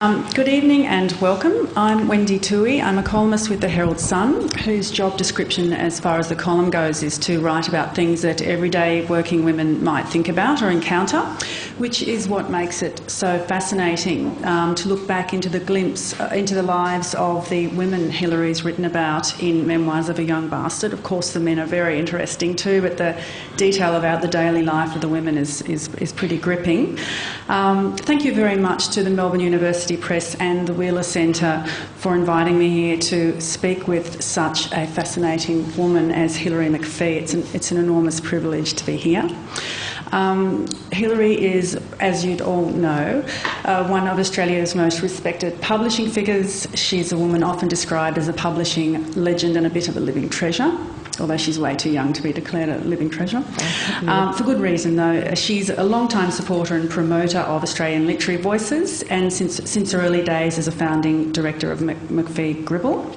Good evening and welcome. I'm Wendy Tuohy. I'm a columnist with the Herald Sun, whose job description as far as the column goes is to write about things that everyday working women might think about or encounter, which is what makes it so fascinating to look back into the lives of the women Hilary's written about in Memoirs of a Young Bastard. Of course, the men are very interesting too, but the detail about the daily life of the women is pretty gripping. Thank you very much to the Melbourne University Press and the Wheeler Centre for inviting me here to speak with such a fascinating woman as Hilary McPhee. It's an enormous privilege to be here. Hilary is, as you'd all know, one of Australia's most respected publishing figures. She's a woman often described as a publishing legend and a bit of a living treasure, although she's way too young to be declared a living treasure. For good reason, though. She's a long-time supporter and promoter of Australian literary voices, and since early days as a founding director of McPhee Gribble.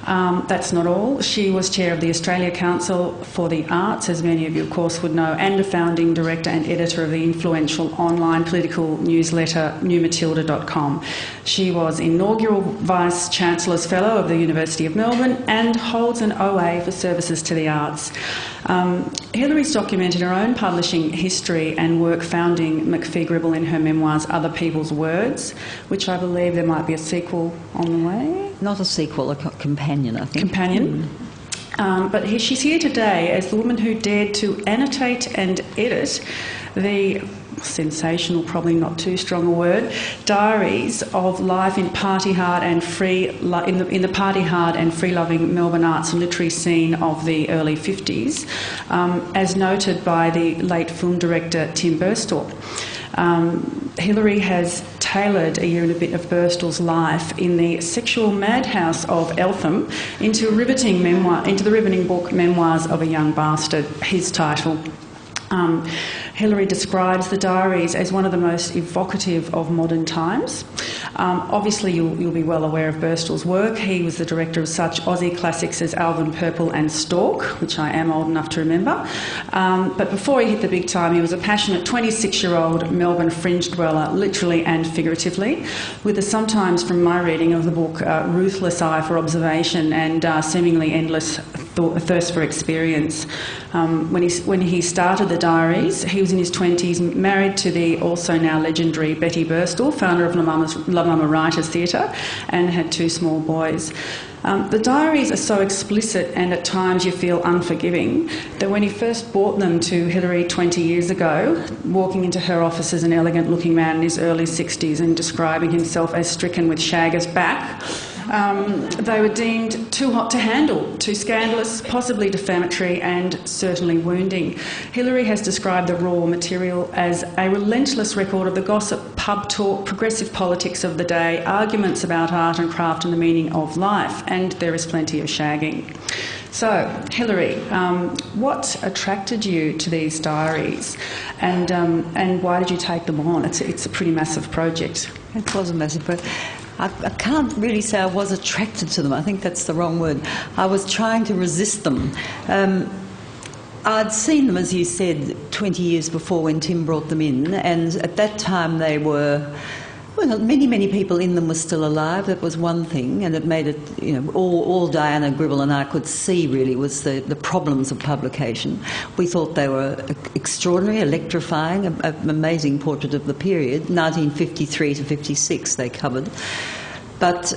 That's not all. She was chair of the Australia Council for the Arts, as many of you, of course, would know, and a founding director and editor of the influential online political newsletter newmatilda.com. She was inaugural Vice-Chancellor's Fellow of the University of Melbourne and holds an OA for services to the arts. Hilary's documented her own publishing history and work founding McPhee Gribble in her memoirs, Other People's Words, which I believe there might be a sequel on the way. Not a sequel, a companion, I think. Companion. But she's here today as the woman who dared to annotate and edit the sensational, probably not too strong a word, diaries of life in party-hard and free in the party-hard and free-loving Melbourne arts and literary scene of the early 50s, as noted by the late film director Tim Burstall. Hilary has tailored a year and a bit of Burstall's life in the sexual madhouse of Eltham into the riveting book Memoirs of a Young Bastard, his title. Hilary describes the diaries as one of the most evocative of modern times. Obviously, you'll be well aware of Burstall's work. He was the director of such Aussie classics as Alvin Purple and Stork, which I am old enough to remember. But before he hit the big time, he was a passionate 26-year-old Melbourne fringe dweller, literally and figuratively, with a sometimes, from my reading of the book, ruthless eye for observation and seemingly endless thirst for experience. When he started the diaries, he was in his 20s, married to the also now legendary Betty Burstall, founder of La Mama Writers Theatre, and had two small boys. The diaries are so explicit and at times you feel unforgiving that when he first brought them to Hilary 20 years ago, walking into her office as an elegant-looking man in his early 60s and describing himself as stricken with Shagger's back, they were deemed too hot to handle, too scandalous, possibly defamatory and certainly wounding. Hilary has described the raw material as a relentless record of the gossip, pub talk, progressive politics of the day, arguments about art and craft and the meaning of life, and there is plenty of shagging. So, Hilary, what attracted you to these diaries and why did you take them on? It's a pretty massive project. It was a massive project. I can't really say I was attracted to them. I think that's the wrong word. I was trying to resist them. I'd seen them, as you said, 20 years before when Tim brought them in, and at that time they were... Well, many people in them were still alive. That was one thing, and it made it, all Diana Gribble and I could see really was the problems of publication. We thought they were extraordinary, electrifying, an amazing portrait of the period. 1953 to 56 they covered. But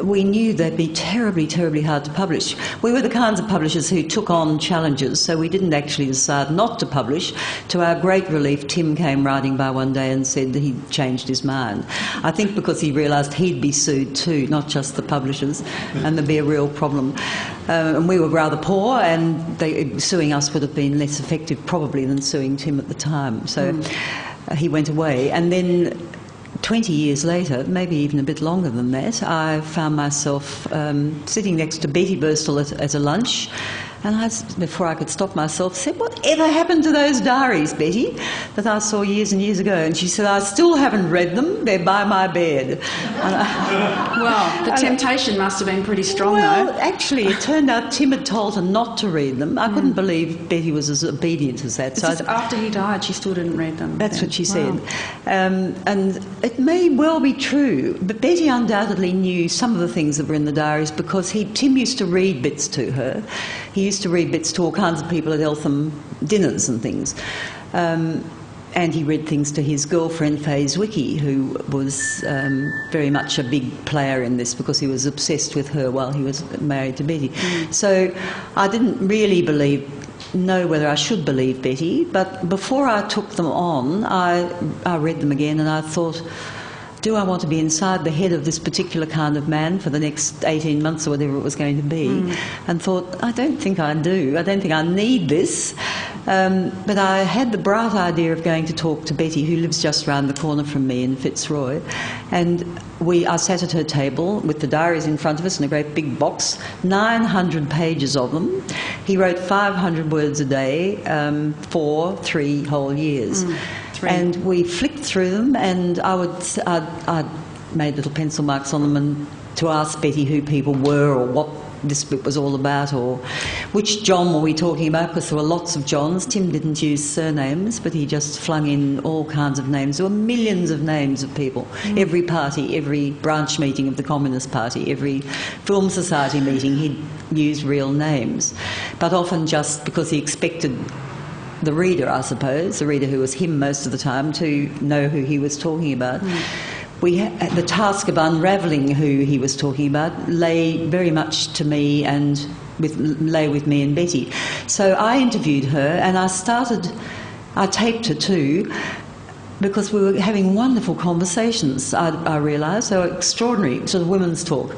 we knew they'd be terribly, terribly hard to publish. We were the kinds of publishers who took on challenges, so we didn't actually decide not to publish. To our great relief, Tim came riding by one day and said that he'd changed his mind. I think because he realised he'd be sued too, not just the publishers, and there'd be a real problem. And we were rather poor, and suing us would have been less effective probably than suing Tim at the time. So he went away, and then 20 years later, maybe even a bit longer than that, I found myself sitting next to Betty Burstall at a lunch, And before I could stop myself, said, "Whatever happened to those diaries, Betty, that I saw years and years ago?" And she said, "I still haven't read them. They're by my bed." Well, the temptation must have been pretty strong, well, though. actually, it turned out Tim had told her not to read them. I couldn't believe Betty was as obedient as that. So after he died, she still didn't read them. That's then. what she Wow. said. And it may well be true, but Betty undoubtedly knew some of the things that were in the diaries because Tim used to read bits to her. He used to read bits to all kinds of people at Eltham dinners and things. And he read things to his girlfriend, Faye Zwicky, who was very much a big player in this because he was obsessed with her while he was married to Betty. So I didn't really know whether I should believe Betty, but before I took them on, I read them again and I thought, do I want to be inside the head of this particular kind of man for the next 18 months or whatever it was going to be? And thought, I don't think I do. I don't think I need this. But I had the bright idea of going to talk to Betty, who lives just round the corner from me in Fitzroy. And I sat at her table with the diaries in front of us in a great big box, 900 pages of them. He wrote 500 words a day for 3 whole years. And we flicked through them, and I'd made little pencil marks on them and to ask Betty who people were or what this bit was all about or which John were we talking about, because there were lots of Johns. Tim didn't use surnames, but he just flung in all kinds of names. There were millions of names of people. Every party, every branch meeting of the Communist Party, every film society meeting, he'd use real names, but often just because he expected the reader, I suppose, the reader who was him most of the time, to know who he was talking about. The task of unravelling who he was talking about lay very much to me and lay with me and Betty. So I interviewed her and I taped her too, because we were having wonderful conversations, I realised. They were extraordinary, sort of women's talk.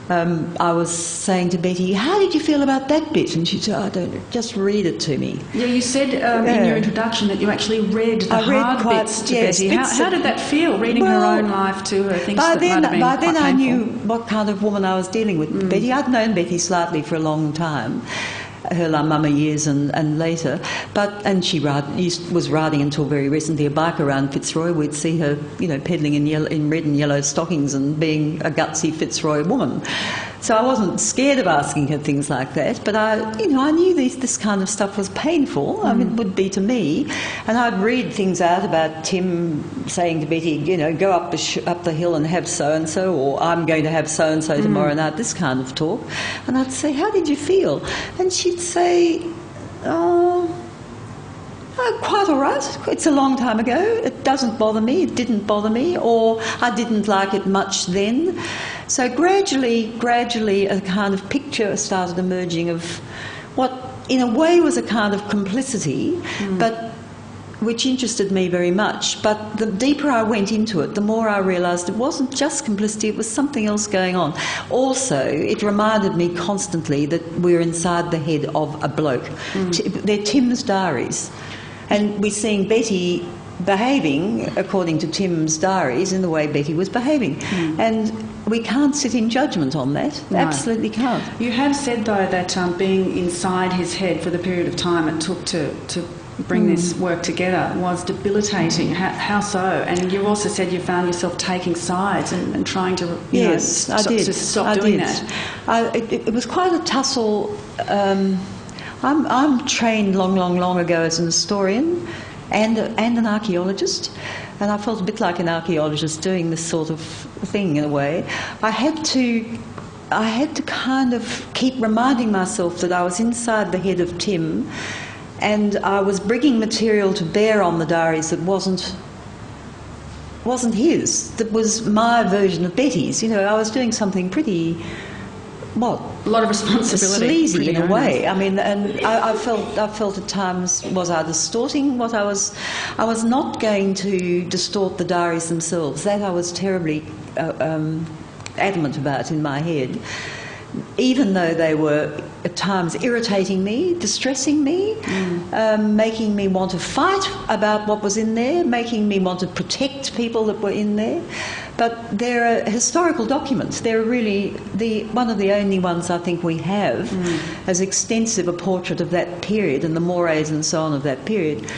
I was saying to Betty, how did you feel about that bit? And she said, I don't know, just read it to me. Yeah, you said in your introduction that you actually read the hard bits to Betty. How did that feel, reading her own life to her? Things by that might have been by then quite I knew painful. what kind of woman I was dealing with. Betty, I'd known Betty slightly for a long time, her La Mama years and later, and she was riding until very recently a bike around Fitzroy. We'd see her, peddling in red and yellow stockings and being a gutsy Fitzroy woman. So I wasn't scared of asking her things like that, but I knew this kind of stuff was painful. I mean, it would be to me, and I'd read things out about Tim saying to Betty, go up the hill and have so and so, or I'm going to have so and so tomorrow night. This kind of talk, and I'd say, how did you feel? And she'd say, quite all right. It's a long time ago. It doesn't bother me. It didn't bother me, or I didn't like it much then. So gradually, a kind of picture started emerging of what, in a way, was a kind of complicity, but which interested me very much. But the deeper I went into it, the more I realised it wasn't just complicity, it was something else going on. Also, it reminded me constantly that we're inside the head of a bloke. They're Tim's diaries. And we're seeing Betty behaving according to Tim's diaries in the way Betty was behaving. And we can't sit in judgment on that. No. Absolutely can't. You have said, though, that being inside his head for the period of time it took to bring this work together was debilitating. How so? And you also said you found yourself taking sides and trying to stop doing that. It was quite a tussle. I'm trained long ago as an historian and an archaeologist, and I felt a bit like an archaeologist doing this sort of thing in a way. I had to kind of keep reminding myself that I was inside the head of Tim, and I was bringing material to bear on the diaries that wasn't his, that was my version of Betty's. I was doing something pretty... a lot of responsibility, sleazy in a way. I mean, and I felt at times, was I distorting what I was? I was not going to distort the diaries themselves. That I was terribly adamant about in my head. even though they were at times irritating me, distressing me, making me want to fight about what was in there, making me want to protect people that were in there. But they're historical documents. They're really one of the only ones I think we have as extensive a portrait of that period and the mores and so on of that period.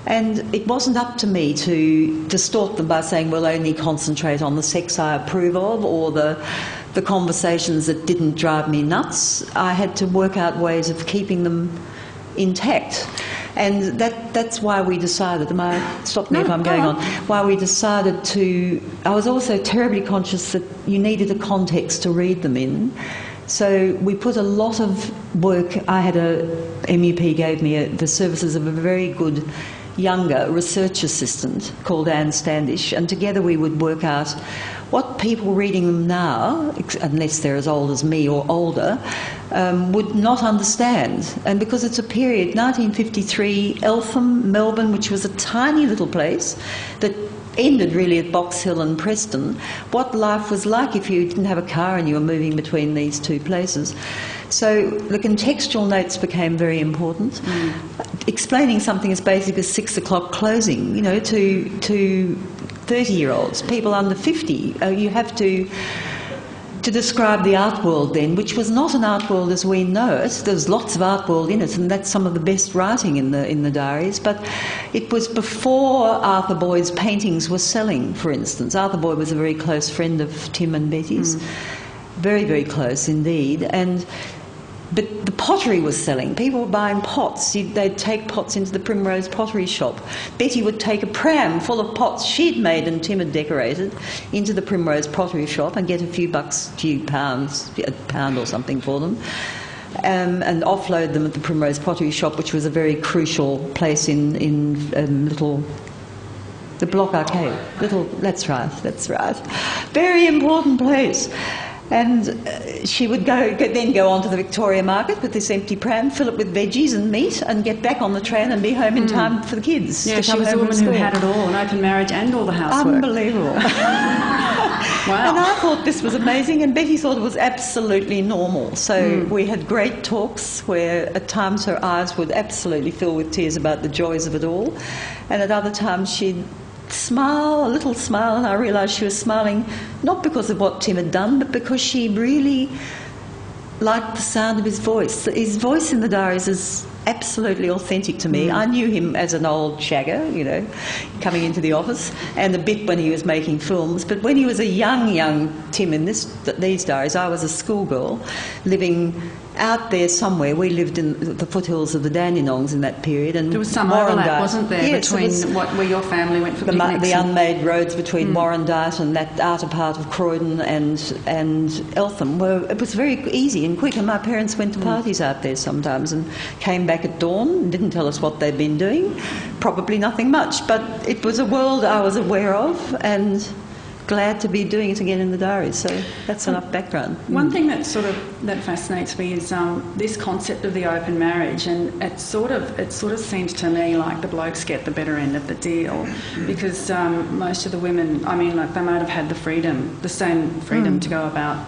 And it wasn't up to me to distort them by saying we'll only concentrate on the sex I approve of or the conversations that didn't drive me nuts. I had to work out ways of keeping them intact. And that's why we decided, stop me if I'm going on, why we decided to... I was also terribly conscious that you needed a context to read them in. So we put a lot of work... MUP gave me the services of a very good younger research assistant called Anne Standish, and together we would work out what people reading them now, unless they're as old as me or older, would not understand. And because it's a period, 1953, Eltham, Melbourne, which was a tiny little place that ended really at Box Hill and Preston, what life was like if you didn't have a car and you were moving between these two places. So the contextual notes became very important. Explaining something as basic as 6 o'clock closing, to 30-year-olds, people under 50. You have to describe the art world then, which was not an art world as we know it. There's lots of art world in it, and that's some of the best writing in the diaries. But it was before Arthur Boyd's paintings were selling, for instance. Arthur Boyd was a very close friend of Tim and Betty's. Very, very close indeed. But the pottery was selling. People were buying pots. They'd take pots into the Primrose pottery shop. Betty would take a pram full of pots she'd made and Tim had decorated into the Primrose pottery shop and get a few pounds, a pound or something for them, and offload them at the Primrose pottery shop, which was a very crucial place in the Block Arcade. That's right. Very important place. And she would then go on to the Victoria Market with this empty pram, fill it with veggies and meat, and get back on the train and be home in time for the kids. Yeah, she was a woman who had it all, an open marriage and all the housework. Unbelievable. Wow. And I thought this was amazing, and Betty thought it was absolutely normal. So we had great talks where at times her eyes would absolutely fill with tears about the joys of it all, and at other times she'd smile, a little smile, and I realised she was smiling not because of what Tim had done, but because she really liked the sound of his voice. His voice in the diaries is absolutely authentic to me. I knew him as an old shagger, coming into the office, and a bit when he was making films. But when he was a young Tim in these diaries, I was a schoolgirl living out there somewhere. We lived in the foothills of the Dandenongs in that period. And there was some overlap, wasn't there, between where your family went for picnics? The unmade roads between Warrandyte and that outer part of Croydon and Eltham. It was very easy and quick, and my parents went to parties out there sometimes and came back at dawn and didn't tell us what they'd been doing. Probably nothing much, but it was a world I was aware of and glad to be doing it again in the diaries. So that's enough background. One thing that fascinates me is this concept of the open marriage, and it sort of seems to me like the blokes get the better end of the deal, because most of the women, they might have had the same freedom to go about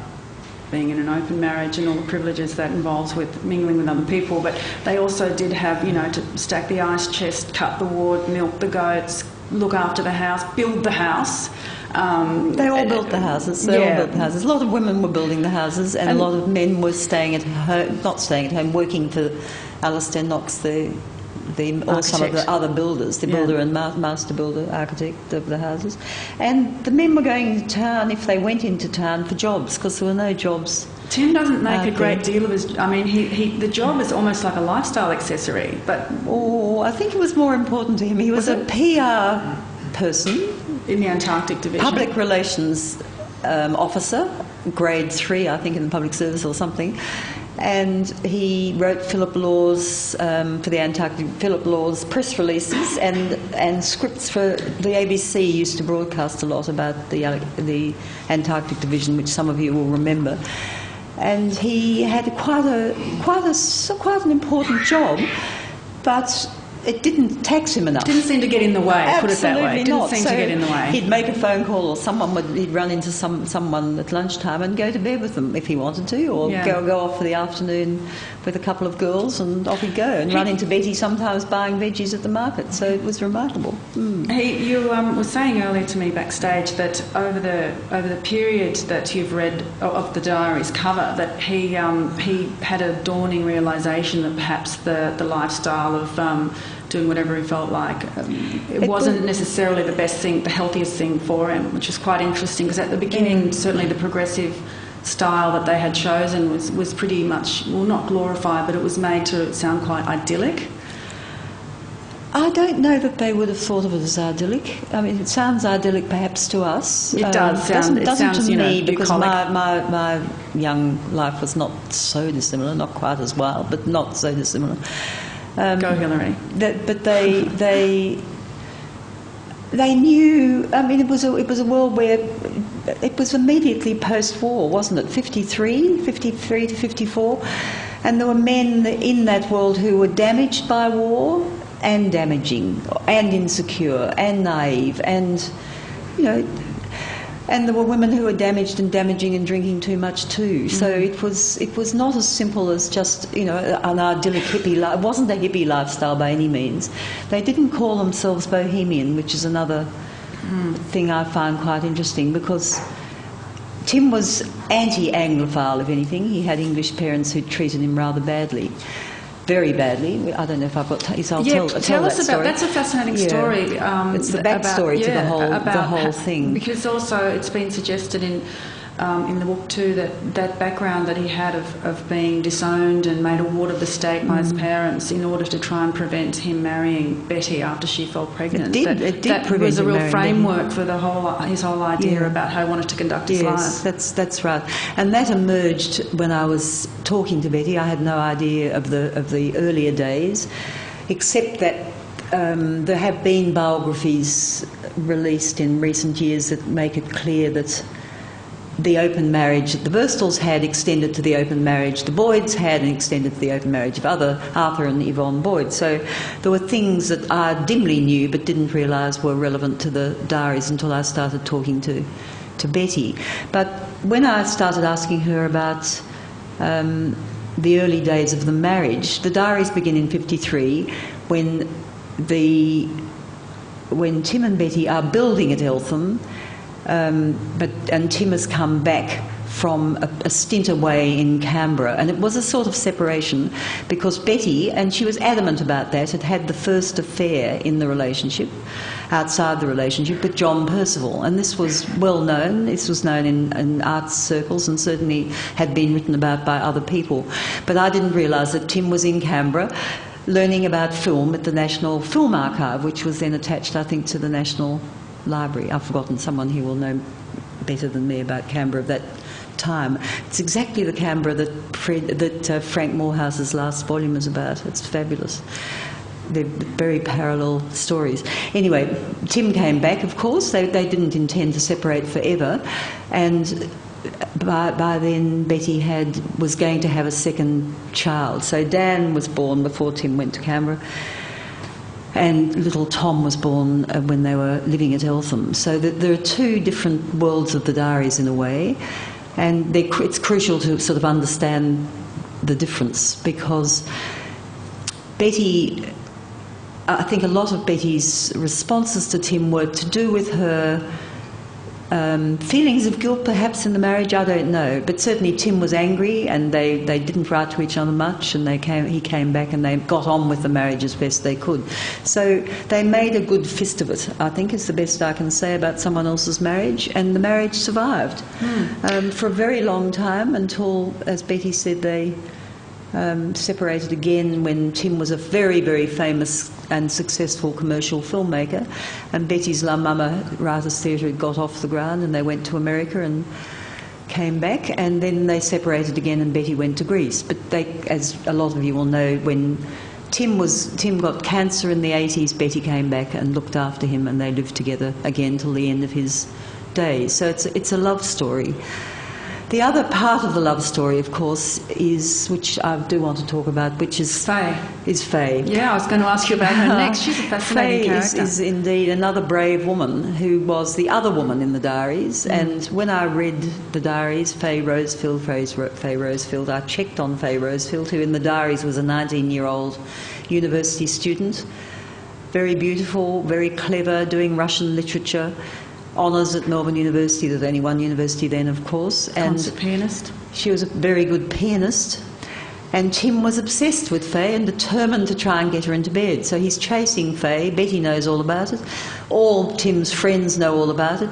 being in an open marriage and all the privileges that involves with mingling with other people, but they also did have, to stack the ice chest, cut the wood, milk the goats, look after the house, build the house. They all built the houses. A lot of women were building the houses, and a lot of men were working for Alistair Knox, or some of the other builders, the builder and master builder, architect of the houses. And the men were going to town, if they went into town, for jobs, because there were no jobs. Tim doesn't make a great deal of his... the job is almost like a lifestyle accessory, but... I think it was more important to him. He was a PR person. In the Antarctic Division. Public relations officer, grade 3, I think, in the public service or something. And he wrote Philip Law's, for the Antarctic, Philip Law's press releases and scripts for the ABC used to broadcast a lot about the Antarctic Division, which some of you will remember. And he had quite an important job, but it didn't tax him enough. Didn't seem to get in the way. Absolutely put it that way. Didn't not. seem to get in the way. He'd make a phone call, or he'd run into someone at lunchtime and go to bed with them if he wanted to, or go off for the afternoon with a couple of girls, and off he'd go, and run into Betty sometimes buying veggies at the market. So it was remarkable. You were saying earlier to me backstage that over the period that you've read of the diaries cover, that he had a dawning realisation that perhaps the lifestyle of doing whatever he felt like it wasn't necessarily the best thing, the healthiest thing for him, which was quite interesting, because at the beginning certainly the progressive style that they had chosen was pretty much, well, not glorified, but it was made to sound quite idyllic. I don't know that they would have thought of it as idyllic. I mean, it sounds idyllic perhaps to us. It does sound. It doesn't sounds, to me, because bucolic. my young life was not so dissimilar, not quite as wild, but not so dissimilar. Go Hilary. But they knew. I mean, it was a world where it was immediately post-war, wasn't it? 53 to 54, and there were men in that world who were damaged by war, and damaging, and insecure, and naive, and and there were women who were damaged and damaging and drinking too much too. So it was not as simple as just an idyllic hippie life. It wasn't a hippie lifestyle by any means. They didn't call themselves bohemian, which is another thing I find quite interesting, because Tim was anti-Anglophile, if anything. He had English parents who treated him rather badly. Very badly. I don't know if I've got. Tell us about story. That's a fascinating story. It's the backstory to the whole thing. Because also it's been suggested in the book too that background that he had of being disowned and made a ward of the state by his parents in order to try and prevent him marrying Betty after she fell pregnant. It did prevent was a real framework Betty. For his whole idea about how he wanted to conduct his life. Yes, that's right. And that emerged when I was talking to Betty. I had no idea of the earlier days, except that there have been biographies released in recent years that make it clear that the open marriage that the Burstalls had extended to the open marriage the Boyds had, and extended to the open marriage of Arthur and Yvonne Boyd. So there were things that I dimly knew but didn't realise were relevant to the diaries until I started talking to Betty. But when I started asking her about the early days of the marriage, the diaries begin in 53 when Tim and Betty are building at Eltham. And Tim has come back from a stint away in Canberra, and it was a sort of separation because Betty, and she was adamant about that, had the first affair in the relationship, outside the relationship, with John Percival, and this was well known. This was known in arts circles and certainly had been written about by other people. But I didn't realise that Tim was in Canberra learning about film at the National Film Archive, which was then attached, I think, to the National Library. I've forgotten, someone here will know better than me about Canberra of that time. It's exactly the Canberra that Frank Morehouse's last volume is about. It's fabulous. They're very parallel stories. Anyway, Tim came back, of course. They didn't intend to separate forever, and by then Betty was going to have a second child. So Dan was born before Tim went to Canberra, and little Tom was born when they were living at Eltham. So there are two different worlds of the diaries in a way, and it's crucial to sort of understand the difference, because Betty, I think a lot of Betty's responses to Tim were to do with her feelings of guilt perhaps in the marriage, I don't know. But certainly Tim was angry, and they didn't write to each other much, and he came back and they got on with the marriage as best they could. So they made a good fist of it, I think, is the best I can say about someone else's marriage, and the marriage survived for a very long time until, as Betty said, they separated again when Tim was a very, very famous and successful commercial filmmaker, and Betty's La Mama Writers' Theatre had got off the ground, and they went to America and came back, and then they separated again and Betty went to Greece. But they, as a lot of you will know, when Tim got cancer in the 80s, Betty came back and looked after him, and they lived together again till the end of his days. So it's a love story. The other part of the love story, of course, is, which I do want to talk about, which is Faye. Yeah, I was going to ask you about her next. She's a fascinating character. Faye is indeed another brave woman who was the other woman in the diaries. And when I read the diaries, Faye Rosefield, I checked on Faye Rosefield, who in the diaries was a 19-year-old university student. Very beautiful, very clever, doing Russian literature. Honours at Melbourne University, there's only one university then, of course. Concert pianist. She was a very good pianist. And Tim was obsessed with Faye and determined to try and get her into bed. So he's chasing Faye. Betty knows all about it. All Tim's friends know all about it.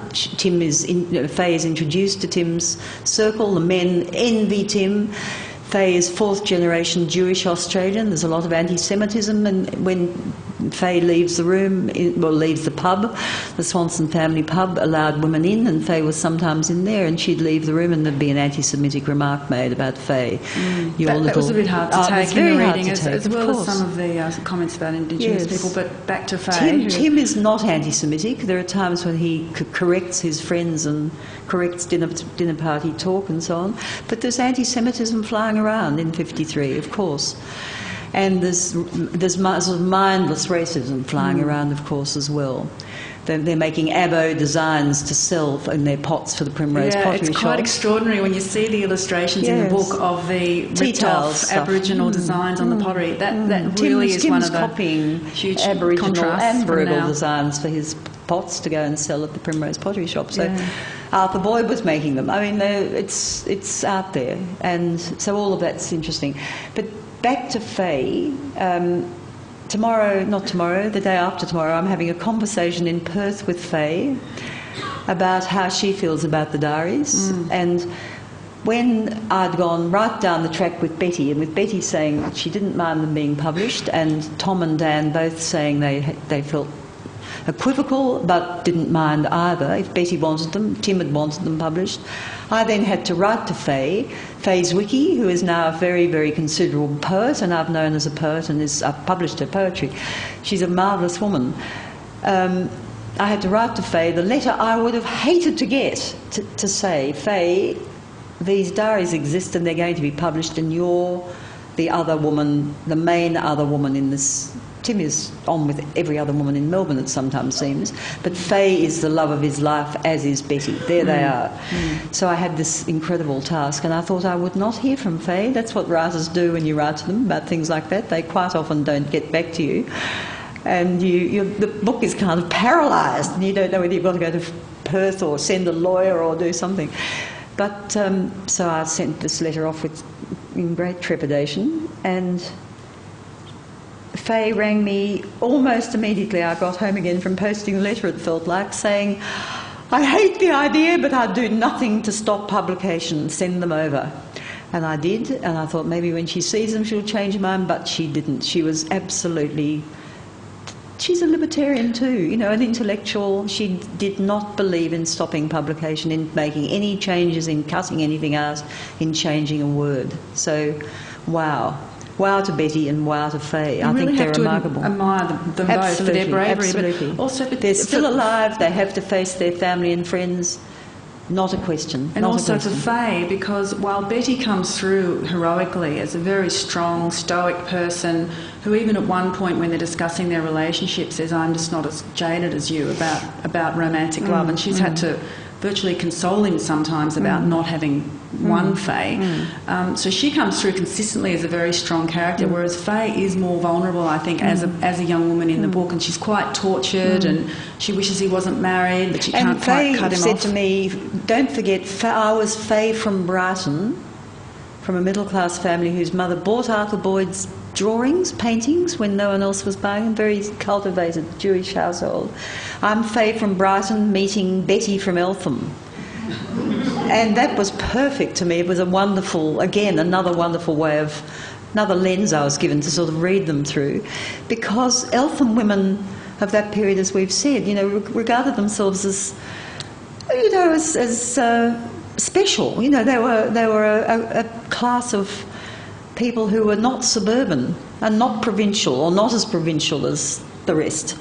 Faye is introduced to Tim's circle. The men envy Tim. Faye is fourth-generation Jewish Australian. There's a lot of anti-Semitism, and when Faye leaves the room, leaves the pub, the Swanson family pub allowed women in, and Faye was sometimes in there, and she'd leave the room and there'd be an anti-Semitic remark made about Faye. That was a bit hard to take in your reading, as well as some of the comments about Indigenous people, but back to Faye. Tim is not anti-Semitic. There are times when he corrects his friends and corrects dinner party talk and so on, but there's anti-Semitism flying around in 53, of course. And there's sort of mindless racism flying around, of course, as well. They're making abo designs to sell in their pots for the Primrose Pottery Shop. It's quite extraordinary when you see the illustrations in the book of the ripped-off Aboriginal designs on the pottery. That really is one of the copying huge Aboriginal and Burrell now. designs for his pots to go and sell at the Primrose Pottery Shop. So Arthur Boyd was making them. I mean, it's out there, and so all of that's interesting. But back to Faye. The day after tomorrow, I'm having a conversation in Perth with Faye about how she feels about the diaries. And when I'd gone right down the track with Betty, and with Betty saying that she didn't mind them being published, and Tom and Dan both saying they felt equivocal but didn't mind either. If Betty wanted them, Tim had wanted them published. I then had to write to Faye's Wiki, who is now a very, very considerable poet, and I've known as a poet, and I've published her poetry. She's a marvellous woman. I had to write to Faye the letter I would have hated to get, to say, Faye, these diaries exist and they're going to be published, and you're the other woman, the main other woman in this. Tim is on with every other woman in Melbourne, it sometimes seems, but Faye is the love of his life, as is Betty. There they are. So I had this incredible task, and I thought I would not hear from Faye. That's what writers do when you write to them about things like that. They quite often don't get back to you, and the book is kind of paralysed, and you don't know whether you've got to go to Perth or send a lawyer or do something. But so I sent this letter off in great trepidation, and Faye rang me almost immediately. I got home again from posting the letter, it felt like, saying, I hate the idea, but I'd do nothing to stop publication. Send them over. And I did, and I thought maybe when she sees them she'll change her mind, but she didn't. She was absolutely... She's a libertarian too, an intellectual. She did not believe in stopping publication, in making any changes, in cutting anything out, in changing a word. So, wow. Wow to Betty and wow to Faye. I think they're remarkable. Admire them both for their bravery. Absolutely. But also, they're still alive. They have to face their family and friends. Not a question. And also for Faye, because while Betty comes through heroically as a very strong, stoic person who even at one point when they're discussing their relationship says, I'm just not as jaded as you about romantic love, and she's had to virtually console him sometimes about not having won Faye. So she comes through consistently as a very strong character, whereas Faye is more vulnerable, I think, as a young woman in the book, and she's quite tortured, and she wishes he wasn't married, but she can't quite cut him off. And Faye said to me, don't forget, I was Faye from Brighton, from a middle-class family whose mother bought Arthur Boyd's drawings, paintings, when no one else was buying them, very cultivated Jewish household. I'm Faye from Brighton meeting Betty from Eltham. And that was perfect to me. It was a wonderful, again, another wonderful way of, another lens I was given to sort of read them through, because Eltham women of that period, as we've said, regarded themselves as, as special. They were a class of people who were not suburban and not provincial, or not as provincial as the rest.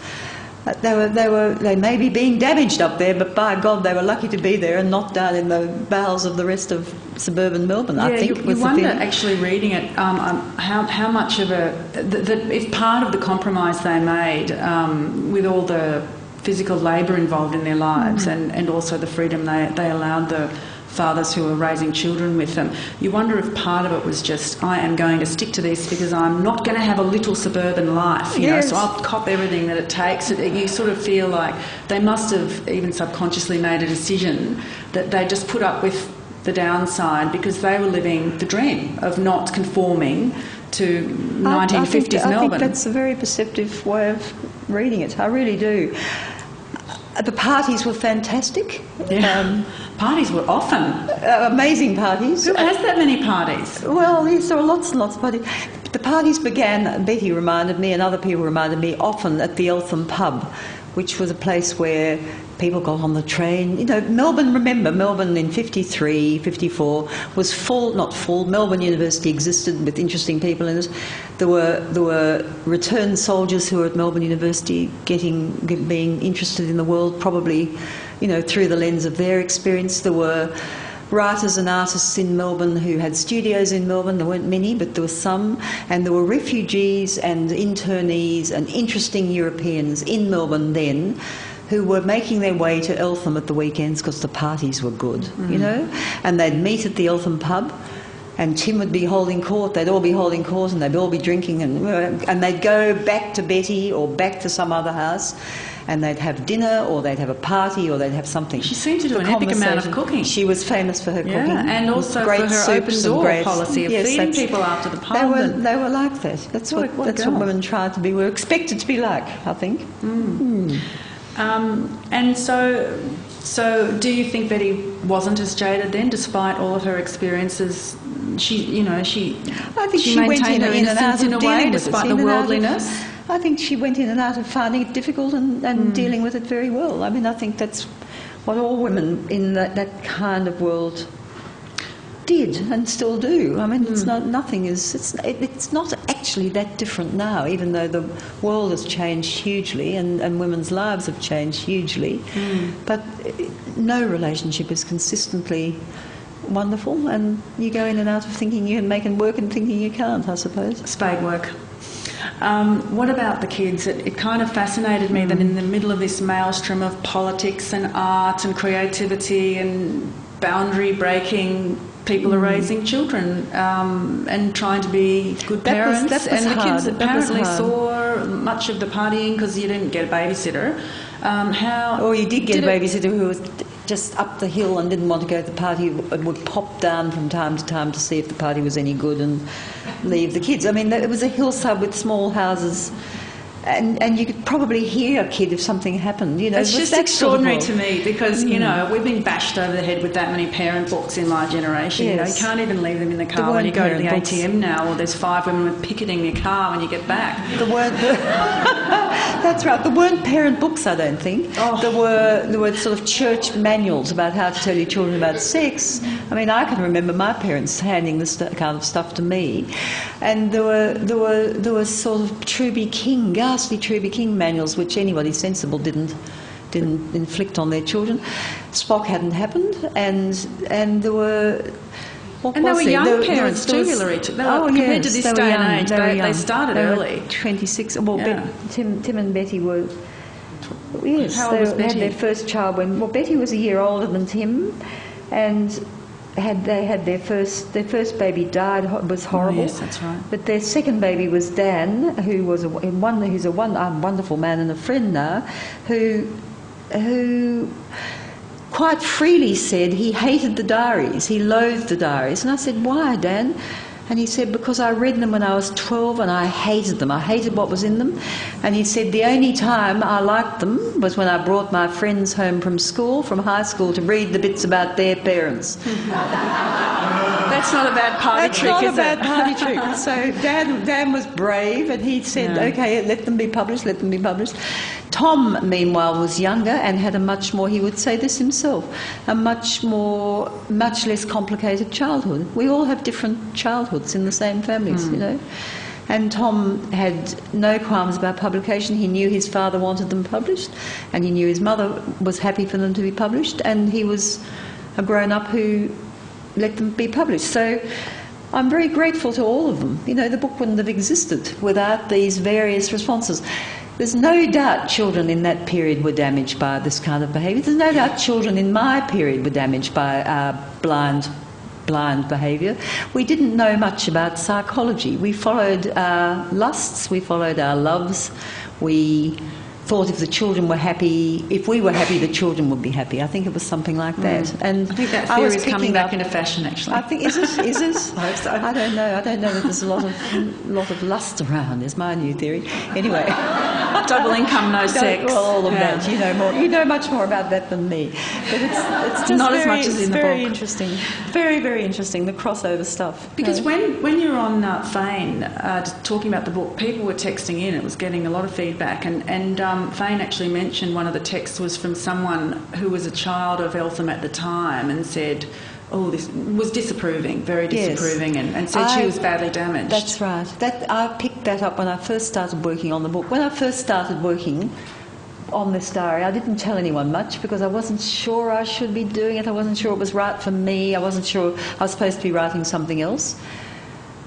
They may be being damaged up there, but by God, they were lucky to be there and not down in the bowels of the rest of suburban Melbourne. Yeah, I think. You wonder, actually, reading it, how much of if part of the compromise they made with all the physical labour involved in their lives and also the freedom they allowed the fathers who were raising children with them, you wonder if part of it was just, I am going to stick to this because I'm not going to have a little suburban life, you know, so I'll cop everything that it takes. You sort of feel like they must have even subconsciously made a decision that they just put up with the downside because they were living the dream of not conforming to 1950s Melbourne. I think that's a very perceptive way of reading it. I really do. The parties were fantastic. Yeah. Parties were often. Amazing parties. Who has that many parties? Well, yes, there were lots and lots of parties. The parties began, Betty reminded me and other people reminded me, often at the Eltham pub, which was a place where people got on the train. You know, Melbourne, remember, Melbourne in 53, 54 was full, not full. Melbourne University existed with interesting people in it. There were returned soldiers who were at Melbourne University being interested in the world, probably, you know, through the lens of their experience. There were writers and artists in Melbourne who had studios in Melbourne. There weren't many, but there were some. And there were refugees and internees and interesting Europeans in Melbourne then who were making their way to Eltham at the weekends because the parties were good, you know. And they'd meet at the Eltham pub and Tim would be holding court, they'd all be holding court and they'd all be drinking and they'd go back to Betty or back to some other house and they'd have dinner or they'd have a party or they'd have something. She seemed to do an epic amount of cooking. She was famous for her cooking. And also for her open door policy of feeding people after the pub. They were like that. That's what women tried to be, were expected to be like, I think. And so do you think Betty wasn't as jaded then, despite all of her experiences? I think she went maintained her innocence in a way, despite the worldliness. I think she went in and out of finding it difficult and dealing with it very well. I mean, I think that's what all women in that kind of world did and still do. I mean, it's not actually that different now, even though the world has changed hugely and women's lives have changed hugely. But no relationship is consistently wonderful, and you go in and out of thinking you can make it work and thinking you can't, I suppose. Spade work. What about the kids? It kind of fascinated me that in the middle of this maelstrom of politics and art and creativity and boundary breaking, people are raising children and trying to be good parents. That was and the hard. kids apparently saw much of the partying because you didn't get a babysitter. Or you did get a babysitter who was just up the hill and didn't want to go to the party and would pop down from time to time to see if the party was any good and leave the kids. I mean, it was a hillside with small houses. And you could probably hear a kid if something happened, you know. It's just extraordinary to me because, you know, we've been bashed over the head with that many parent books in my generation. Yes. You know, you can't even leave them in the car when you go to the ATM now, or there's 5 women picketing your car when you get back. That's right. There weren't parent books, I don't think. There were sort of church manuals about how to tell your children about sex. I mean, I can remember my parents handing this kind of stuff to me, and there were sort of ghastly Truby King manuals, which anybody sensible didn't inflict on their children. Spock hadn't happened, and there were. They were young parents too, Hilary. Compared to this day and age, they started early. 26. Well, Tim and Betty were. Yes, how old was Betty? Had their first child when. Well, Betty was a year older than Tim, and they had their first baby died, was horrible. Oh, yes, that's right. But their second baby was Dan, who's a wonderful man and a friend now, who quite freely said he hated the diaries, he loathed the diaries. And I said, why, Dan? And he said, because I read them when I was 12 and I hated them. I hated what was in them. And he said, the only time I liked them was when I brought my friends home from high school, to read the bits about their parents. That's not a bad party trick, is it? That's not a bad party trick. So Dan was brave and he said, OK, let them be published. Tom, meanwhile, was younger and had a much more, he would say this himself, a much less complicated childhood. We all have different childhoods in the same families, you know. And Tom had no qualms about publication. He knew his father wanted them published, and he knew his mother was happy for them to be published, and he was a grown-up who let them be published. So I'm very grateful to all of them. You know, the book wouldn't have existed without these various responses. There's no doubt children in that period were damaged by this kind of behaviour. There's no doubt children in my period were damaged by blind behaviour. We didn't know much about psychology. We followed our lusts, we followed our loves. We thought if the children were happy, if we were happy, the children would be happy. I think it was something like that. And I think that theory is coming back into fashion, actually. I think, is it? Is it? I hope so. I don't know. I don't know that there's a lot of lust around, is my new theory. Anyway. Double income, no sex. Well, all of that. You know more. You know much more about that than me. But it's just not very, as much as in the very book. Interesting. Very, very interesting, the crossover stuff. Because when you were on Fane talking about the book, people were texting in. It was getting a lot of feedback. And Fane actually mentioned one of the texts was from someone who was a child of Eltham at the time and said, oh, this was disapproving, very disapproving, yes. and said she was badly damaged. That's right. I picked that up when I first started working on the book. When I first started working on this diary, I didn't tell anyone much because I wasn't sure I should be doing it. I wasn't sure it was right for me. I wasn't sure I was supposed to be writing something else.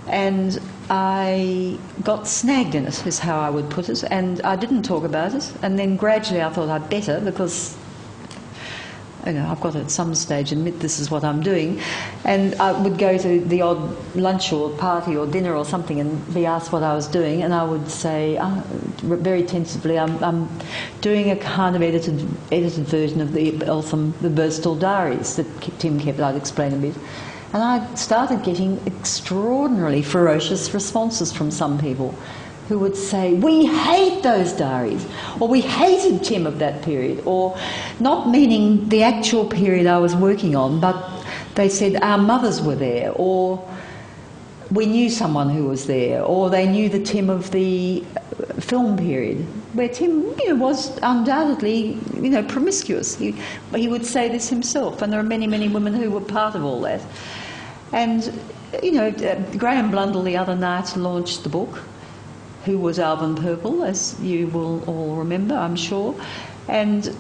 And I got snagged in it, is how I would put it, and I didn't talk about it. And then gradually I thought I'd better because, you know, I've got to at some stage admit this is what I'm doing. And I would go to the odd lunch or party or dinner or something and be asked what I was doing, and I would say very tentatively, I'm doing a kind of edited version of the Burstall diaries that Tim kept. I'd explain a bit. And I started getting extraordinarily ferocious responses from some people who would say, we hate those diaries, or we hated Tim of that period, or not meaning the actual period I was working on, but they said our mothers were there, or we knew someone who was there, or they knew the Tim of the film period, where Tim, you know, was undoubtedly, you know, promiscuous. He would say this himself, and there are many, many women who were part of all that. And, you know, Graham Blundell the other night launched the book, who was Alvin Purple, as you will all remember, I'm sure. And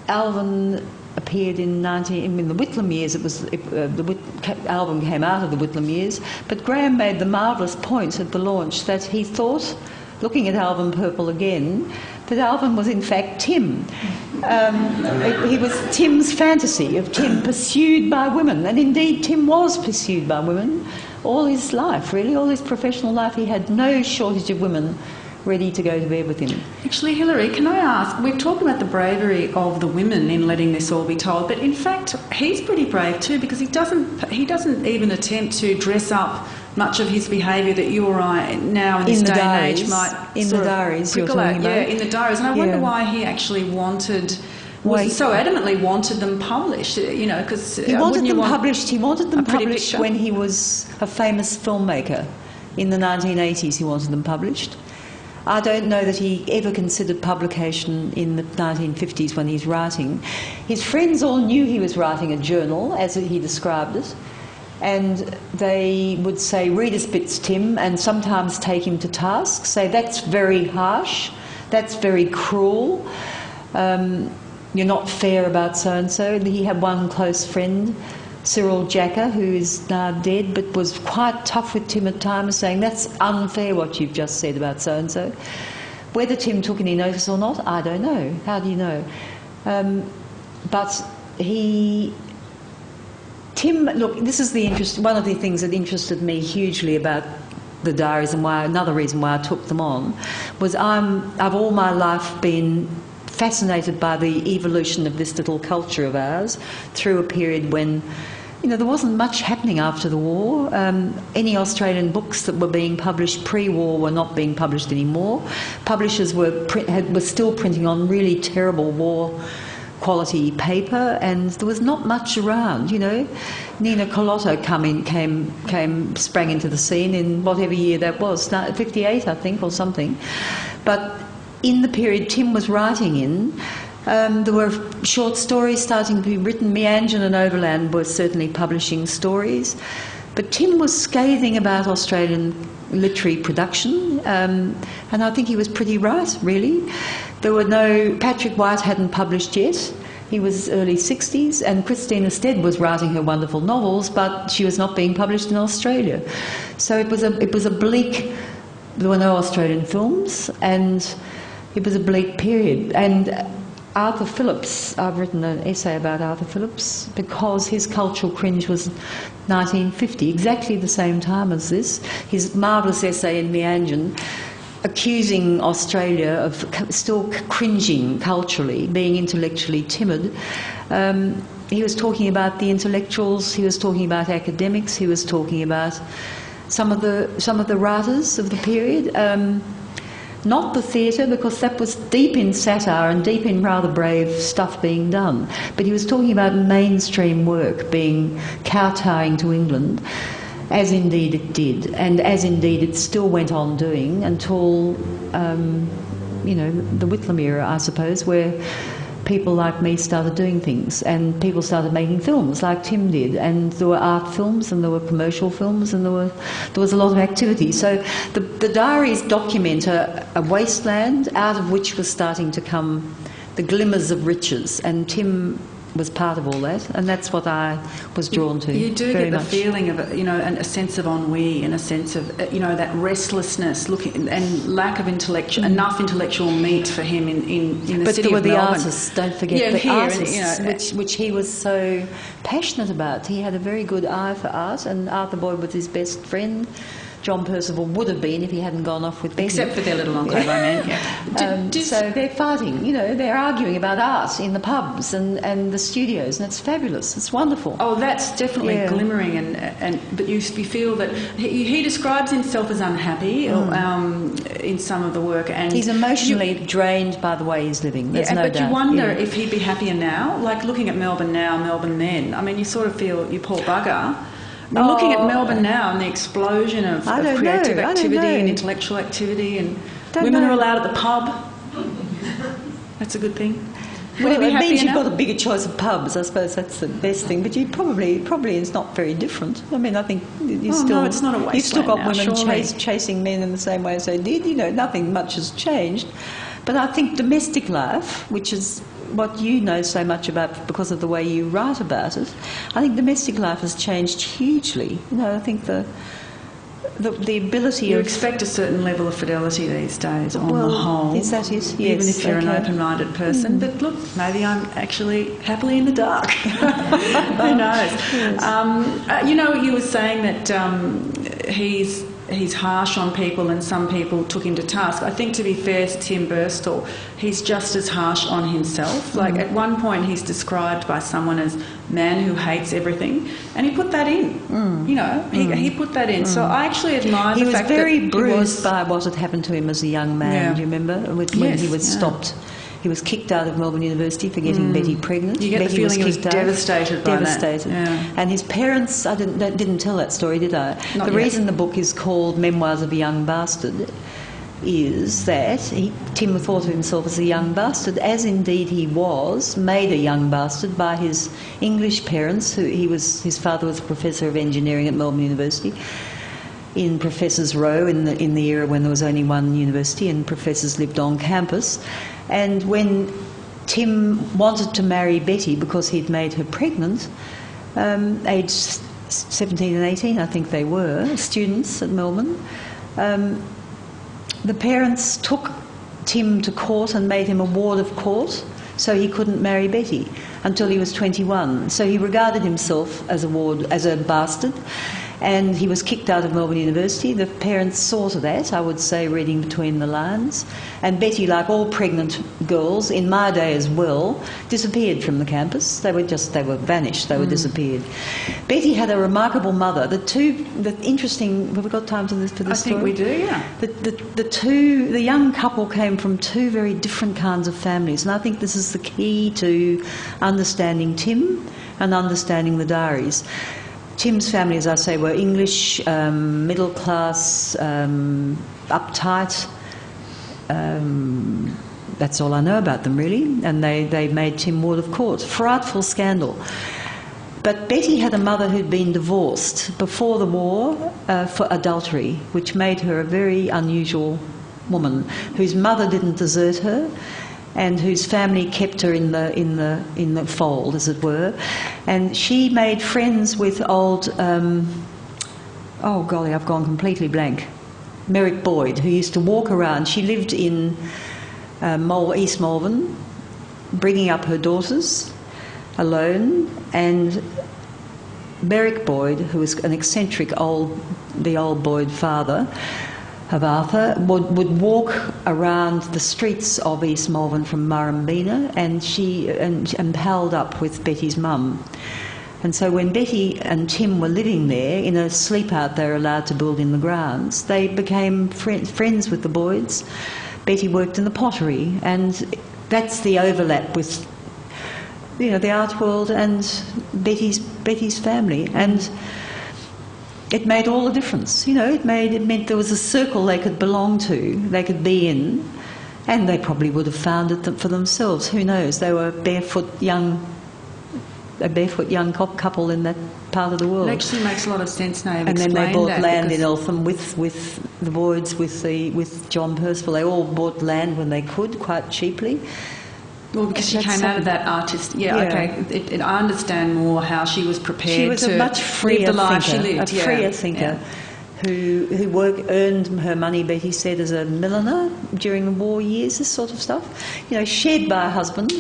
Alvin appeared in the Whitlam years. The album came out of the Whitlam years. But Graham made the marvellous point at the launch that he thought, looking at Alvin Purple again, that Alvin was in fact Tim. He was Tim's fantasy of Tim pursued by women. And indeed, Tim was pursued by women all his life, really, all his professional life. He had no shortage of women ready to go to bed with him. Actually, Hilary, can I ask, we've talked about the bravery of the women in letting this all be told, but in fact he's pretty brave too, because he doesn't even attempt to dress up much of his behaviour that you or I now in this day and age might in the diaries you're talking about. Yeah, in the diaries. And I wonder why he actually so adamantly wanted them published, you know, because he wanted them published when he was a famous filmmaker. In the 1980s he wanted them published. I don't know that he ever considered publication in the 1950s when he's writing. His friends all knew he was writing a journal, as he described it, and they would say, read us bits, Tim, and sometimes take him to task, say, that's very harsh, that's very cruel, you're not fair about so-and-so. He had one close friend, Cyril Jacker, who is now dead, but was quite tough with Tim at times, saying, that's unfair what you've just said about so-and-so. Whether Tim took any notice or not, I don't know. How do you know? But Tim, look, this is one of the things that interested me hugely about the diaries, and another reason why I took them on, was I've all my life been fascinated by the evolution of this little culture of ours through a period when, you know, there wasn't much happening after the war. Any Australian books that were being published pre-war were not being published anymore. Publishers were still printing on really terrible war quality paper, and there was not much around, you know. Nina Colotto sprang into the scene in whatever year that was, 58 I think, or something. But in the period Tim was writing in, there were short stories starting to be written. Meanjin and Overland were certainly publishing stories, But Tim was scathing about Australian literary production, and I think he was pretty right, really. Patrick White hadn't published yet. He was early 60s, and Christina Stead was writing her wonderful novels, but she was not being published in Australia. So it was a bleak. There were no Australian films, and it was a bleak period. And Arthur Phillips, I've written an essay about Arthur Phillips because his cultural cringe was 1950, exactly the same time as this. His marvellous essay in Meanjin, accusing Australia of still cringing culturally, being intellectually timid. He was talking about the intellectuals, he was talking about academics, he was talking about some of the writers of the period. Not the theatre, because that was deep in satire and deep in rather brave stuff being done. But he was talking about mainstream work being kowtowing to England, as indeed it did, and as indeed it still went on doing until, the Whitlam era, I suppose, where people like me started doing things and people started making films like Tim did, and there were art films and there were commercial films and there was a lot of activity. So the diaries document a wasteland out of which was starting to come the glimmers of riches, and Tim was part of all that, and that's what I was drawn to. You do very get the much. feeling of, and a sense of ennui and a sense of, that restlessness, and lack of enough intellectual meat for him in the city of Melbourne. But there were the artists, don't forget the artists, and, which he was so passionate about. He had a very good eye for art, and Arthur Boyd was his best friend. John Percival would have been if he hadn't gone off with Betty. Except for their little uncle, I mean. So they're fighting, they're arguing about art in the pubs and the studios, and it's fabulous. It's wonderful. Oh, that's definitely glimmering, but you feel that he describes himself as unhappy in some of the work, and he's emotionally drained by the way he's living. There's no doubt. But you wonder if he'd be happier now, like looking at Melbourne now, Melbourne then. I mean, you sort of feel, you poor bugger. We're looking at Melbourne now and the explosion of creative activity and intellectual activity, and women are allowed at the pub. That's a good thing. Well, it means you've got a bigger choice of pubs. I suppose that's the best thing. But you probably it's not very different. I mean, I think you still it's not a wasteland. You've still got now, women chasing men in the same way as they did. Nothing much has changed. But I think domestic life, which is what you know so much about because of the way you write about it, I think domestic life has changed hugely. I think the ability you expect a certain level of fidelity these days on the whole. Is that it? Yes. Even if you're an open-minded person. But look, maybe I'm actually happily in the dark. Who knows? Yes. You were saying that he's harsh on people and some people took him to task. I think, to be fair to Tim Burstall, he's just as harsh on himself. Like, at one point he's described by someone as man who hates everything, and he put that in. He put that in. So I actually admire the fact that he was very bruised by what had happened to him as a young man. Yeah. Do you remember? When he was stopped. He was kicked out of Melbourne University for getting Betty pregnant. You get the feeling he was devastated by that. Yeah. And his parents, I didn't tell that story, did I? Not yet. Reason the book is called Memoirs of a Young Bastard is that Tim thought of himself as a young bastard, as indeed he was, made a young bastard by his English parents. His father was a professor of engineering at Melbourne University in Professors Row in the era when there was only one university and professors lived on campus. And when Tim wanted to marry Betty because he'd made her pregnant, aged 17 and 18, I think they were, students at Melbourne, the parents took Tim to court and made him a ward of court so he couldn't marry Betty until he was 21. So he regarded himself as a bastard, and he was kicked out of Melbourne University. The parents saw to that, I would say, reading between the lines. And Betty, like all pregnant girls, in my day as well, disappeared from the campus. They were vanished, they were disappeared. Betty had a remarkable mother. The interesting, have we got time for this story? I think we do, yeah. The young couple came from two very different kinds of families, and I think this is the key to understanding Tim and understanding the diaries. Tim's family, as I say, were English, middle class, uptight. That's all I know about them, really. And they made Tim ward of court. Frightful scandal. But Betty had a mother who'd been divorced before the war for adultery, which made her a very unusual woman, whose mother didn't desert her, and whose family kept her in the fold, as it were. And she made friends with old, oh golly, I've gone completely blank, Merrick Boyd, who used to walk around. She lived in East Malvern, bringing up her daughters alone, and Merrick Boyd, who was an eccentric old Boyd father of Arthur, would walk around the streets of East Malvern from Murrumbina, and held up with Betty's mum. And so when Betty and Tim were living there, in a sleep-out they were allowed to build in the grounds, they became friends with the Boyds. Betty worked in the pottery, and that's the overlap with, the art world and Betty's family. And it made all the difference. It meant there was a circle they could belong to, they could be in, and they probably would have found it for themselves. Who knows? They were a barefoot young couple in that part of the world. It actually makes a lot of sense now. And then they bought land in Eltham with the Boyds, with John Percival. They all bought land when they could, quite cheaply. Well, because she came out of that artist. Okay. I understand more how she was prepared she was to a much freer live the life thinker, she lived. A freer thinker who earned her money, Betty said, as a milliner during the war years, this sort of stuff. Shared by a husband.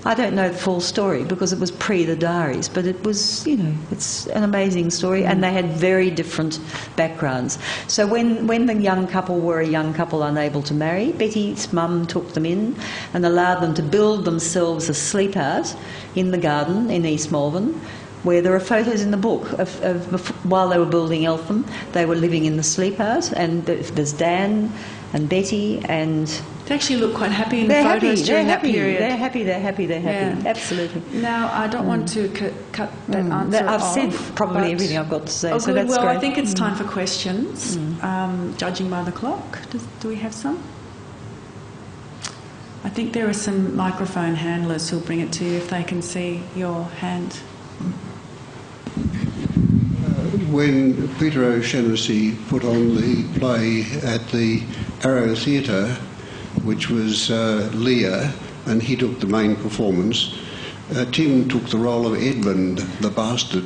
I don't know the full story because it was pre the diaries, but it was, it's an amazing story, and they had very different backgrounds. So when the young couple were a young couple unable to marry, Betty's mum took them in and allowed them to build themselves a sleep-out in the garden in East Malvern, where there are photos in the book of while they were building Eltham, they were living in the sleep-out, and there's Dan and Betty, and they actually look quite happy in the photos during that period. They're happy. Yeah. Absolutely. Now, I don't want to cut that answer I've off. said probably everything I've got to say, so good. that's great. I think it's time for questions, judging by the clock. Do we have some? I think there are some microphone handlers who'll bring it to you if they can see your hand. When Peter O'Shannessy put on the play at the Arrow Theatre, which was Lear, and he took the main performance, Tim took the role of Edmund, the bastard.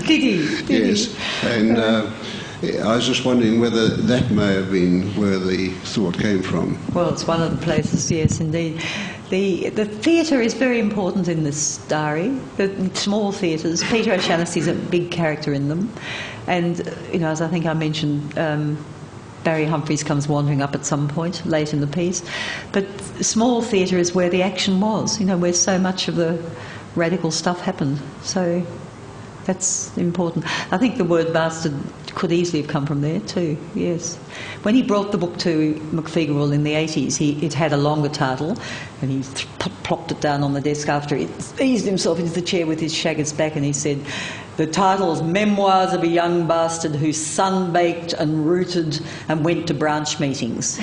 Did he? Yes. And I was just wondering whether that may have been where the thought came from. Well, it's one of the places, yes, indeed. The theatre is very important in this diary. The small theatres. Peter O'Shannessy's a big character in them. And, as I think I mentioned, Barry Humphries comes wandering up at some point late in the piece. But small theatre is where the action was, where so much of the radical stuff happened. So that's important. I think the word bastard could easily have come from there too, yes. When he brought the book to McPhee in the 80s, it had a longer title, and he plopped it down on the desk after he eased himself into the chair with his shaggers back, and he said, "The title is Memoirs of a Young Bastard Who Sunbaked and Rooted and Went to Branch Meetings."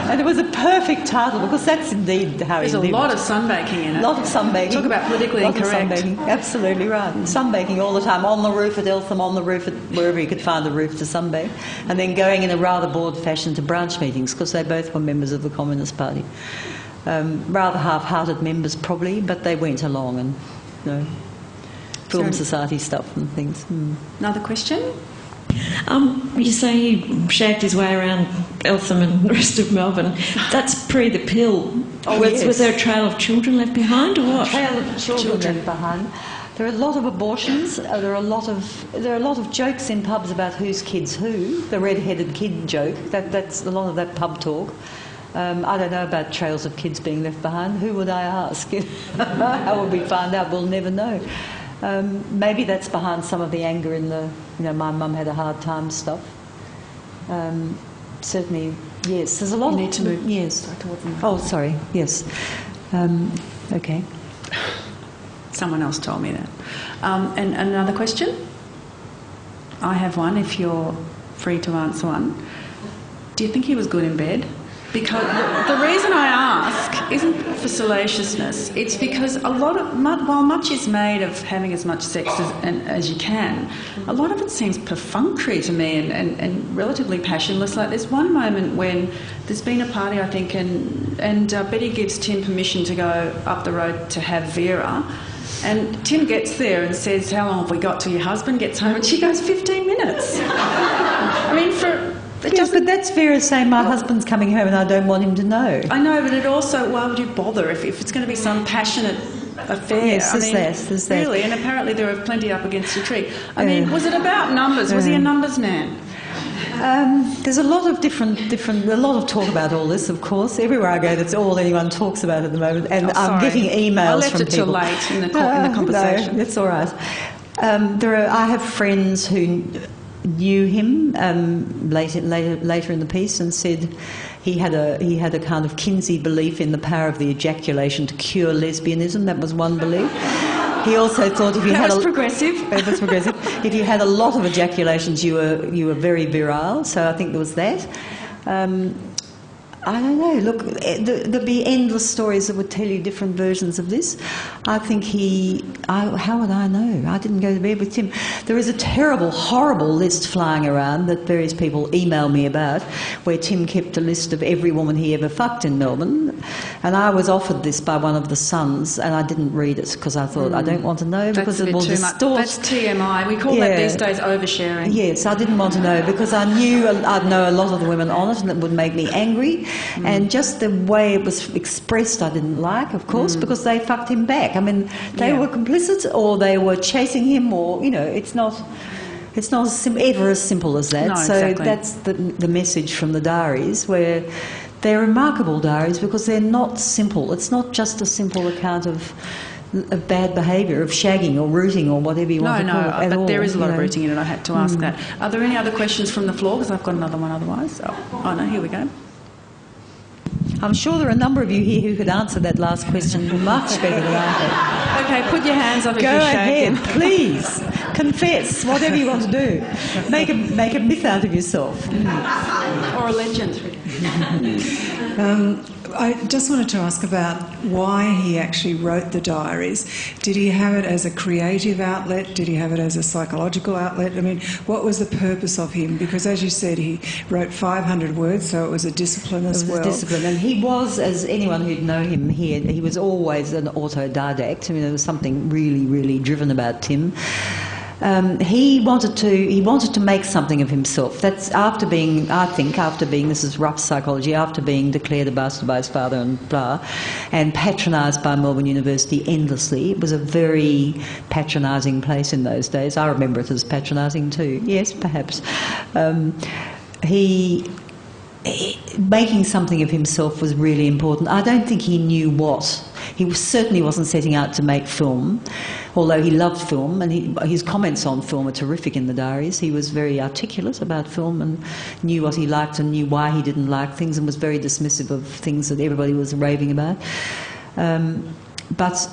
And it was a perfect title because that's indeed how he lived. There's a lot of sunbaking in it. A lot of sunbaking. Talk about politically incorrect. Absolutely right. Sunbaking all the time, on the roof at Eltham, on the roof at wherever he could find a roof to sunbake, and then going in a rather bored fashion to branch meetings because they both were members of the Communist Party. Rather half-hearted members probably, but they went along and, film society stuff and things. Another question? You say he shagged his way around Eltham and the rest of Melbourne. That's pre the pill. Was there a trail of children left behind, or what? Trail of children left behind. There are a lot of abortions. There are a lot of jokes in pubs about whose kid's who. The red-headed kid joke. That's a lot of that pub talk. I don't know about trails of kids being left behind. Who would I ask? How would we find out? We'll never know. Maybe that's behind some of the anger in the, my mum had a hard time stuff. Certainly, yes. There's a lot. You need to move. Yes. Oh, sorry. Yes. Okay. Someone else told me that. And another question? I have one. If you're free to answer one. Do you think he was good in bed? because the reason I ask isn't for salaciousness. It's because while much is made of having as much sex as you can, a lot of it seems perfunctory to me and relatively passionless. Like there's one moment when there's been a party, I think, and Betty gives Tim permission to go up the road to have Vera. And Tim gets there and says, "How long have we got till your husband gets home?" And she goes, 15 minutes. I mean, yes, but that's Vera saying, "My husband's coming home and I don't want him to know." I know, but it also, why would you bother if it's going to be some passionate affair? Yes, there's that. Really, and apparently there are plenty up against your tree. I mean, was it about numbers? Was he a numbers man? There's a lot of talk about all this, of course. Everywhere I go, that's all anyone talks about at the moment. And I'm getting emails from people. I left it till late in the conversation. No, it's all right. I have friends who knew him later in the piece and said he had a kind of Kinsey belief in the power of the ejaculation to cure lesbianism. That was one belief. He also thought if you had progressive. It was progressive. If you had a lot of ejaculations, you were very virile. So I think there was that. I don't know. Look, there'd be endless stories that would tell you different versions of this. I think how would I know? I didn't go to bed with Tim. There is a terrible, horrible list flying around that various people email me about, where Tim kept a list of every woman he ever fucked in Melbourne. And I was offered this by one of the sons, and I didn't read it because I thought I don't want to know because it will distort. That's TMI. We call that these days oversharing. Yes, I didn't want to know because I knew I'd know a lot of the women on it, and it would make me angry. And just the way it was expressed I didn't like, of course, because they fucked him back. I mean, they were complicit or they were chasing him or, it's not ever as simple as that. No, so exactly. That's the message from the diaries, where they're remarkable diaries because they're not simple. It's not just a simple account of bad behaviour, of shagging or rooting or whatever you want to call it. But there is a lot of rooting in it. I had to ask that. Are there any other questions from the floor? Because I've got another one otherwise. Oh no, here we go. I'm sure there are a number of you here who could answer that last question much better than I could. Okay, put your hands up if you're shagging. Go ahead, please. Confess, whatever you want to do. Make a myth out of yourself. Or a legend. I just wanted to ask about why he actually wrote the diaries. Did he have it as a creative outlet? Did he have it as a psychological outlet? I mean, what was the purpose of him? Because, as you said, he wrote 500 words, so it was a discipline as well. It was a discipline, and he was, as anyone who'd known him, he was always an autodidact. I mean, there was something really, really driven about Tim. He wanted to make something of himself. That's after being, this is rough psychology, after being declared a bastard by his father and blah, and patronised by Melbourne University endlessly. It was a very patronising place in those days. I remember it as patronising too. Yes, perhaps. Making something of himself was really important. I don't think he knew what. He certainly wasn't setting out to make film, although he loved film, and his comments on film are terrific in the diaries. He was very articulate about film and knew what he liked and knew why he didn't like things, and was very dismissive of things that everybody was raving about. But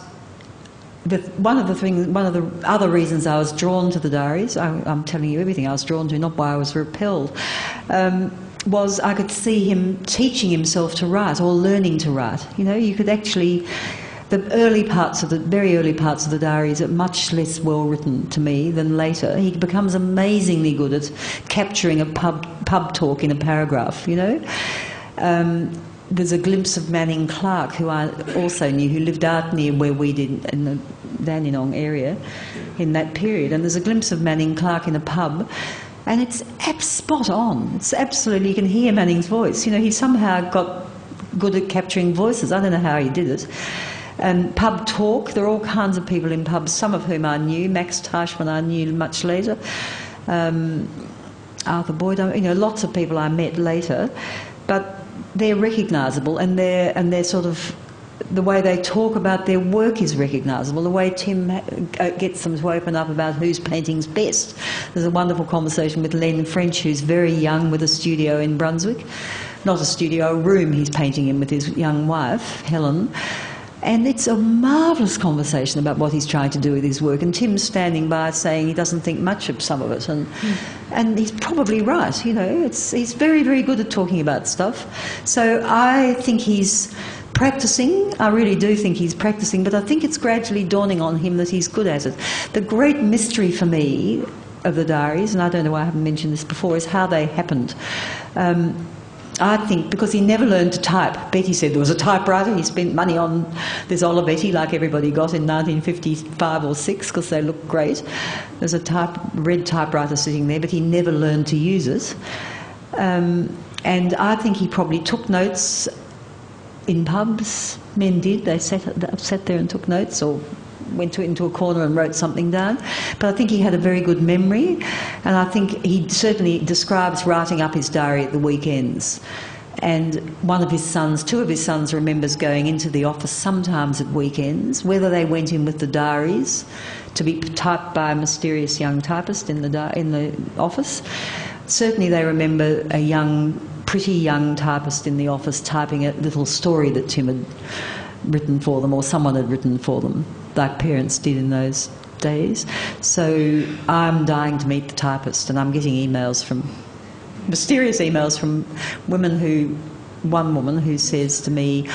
one of the other reasons I was drawn to the diaries, I'm telling you everything I was drawn to, not why I was repelled, was I could see him teaching himself to write or learning to write. You could actually... The very early parts of the diaries are much less well written to me than later. He becomes amazingly good at capturing a pub talk in a paragraph, There's a glimpse of Manning Clark, who I also knew, who lived out near where we did in the Dandenong area in that period. And there's a glimpse of Manning Clark in a pub. And it's spot on. It's absolutely, you can hear Manning's voice. He somehow got good at capturing voices. I don't know how he did it. Pub talk, there are all kinds of people in pubs, some of whom I knew. Max Teichmann I knew much later. Arthur Boyd, lots of people I met later. But they're recognisable, and they're sort of... The way they talk about their work is recognisable. The way Tim gets them to open up about whose painting's best. There's a wonderful conversation with Len French, who's very young, with a studio in Brunswick. Not a studio, a room he's painting in with his young wife, Helen. And it's a marvellous conversation about what he's trying to do with his work. And Tim's standing by saying he doesn't think much of some of it. And he's probably right, you know. He's very, very good at talking about stuff. So I think he's practising. I really do think he's practising. But I think it's gradually dawning on him that he's good at it. The great mystery for me of the diaries, and I don't know why I haven't mentioned this before, is how they happened. I think because he never learned to type. Betty said there was a typewriter. He spent money on this Olivetti like everybody got in 1955 or 6 because they look great. There's a red typewriter sitting there, but he never learned to use it. And I think he probably took notes in pubs. Men did. They sat there and took notes, or went into a corner and wrote something down. But I think he had a very good memory, and I think he certainly describes writing up his diary at the weekends. And two of his sons remembers going into the office sometimes at weekends, whether they went in with the diaries to be typed by a mysterious young typist in the office. Certainly they remember a pretty young typist in the office typing a little story that Tim had written for them, or someone had written for them, like parents did in those days. So I'm dying to meet the typist, and I'm getting mysterious emails from one woman who says to me,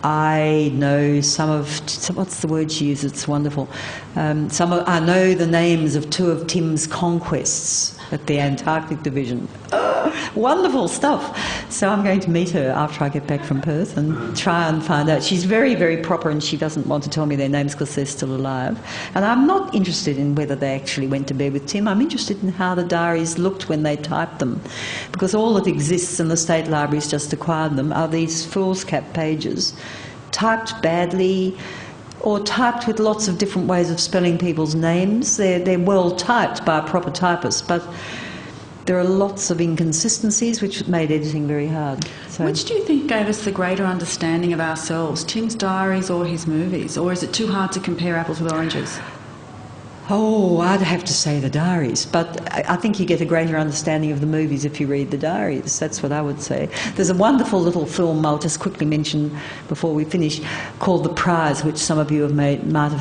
I know what's the word she uses? It's wonderful. I know the names of 2 of Tim's conquests at the Antarctic Division. Wonderful stuff. So I'm going to meet her after I get back from Perth and try and find out. She's very, very proper, and she doesn't want to tell me their names because they're still alive. And I'm not interested in whether they actually went to bed with Tim. I'm interested in how the diaries looked when they typed them, because all that exists, and the State Library's just acquired them, are these foolscap pages, typed badly, or typed with lots of different ways of spelling people's names. They're well typed by a proper typist, but there are lots of inconsistencies which made editing very hard. So, which do you think gave us the greater understanding of ourselves, Tim's diaries or his movies? Or is it too hard to compare apples with oranges? Oh, I'd have to say the diaries, but I think you get a greater understanding of the movies if you read the diaries. That's what I would say. There's a wonderful little film I'll just quickly mention before we finish, called The Prize, which some of you might have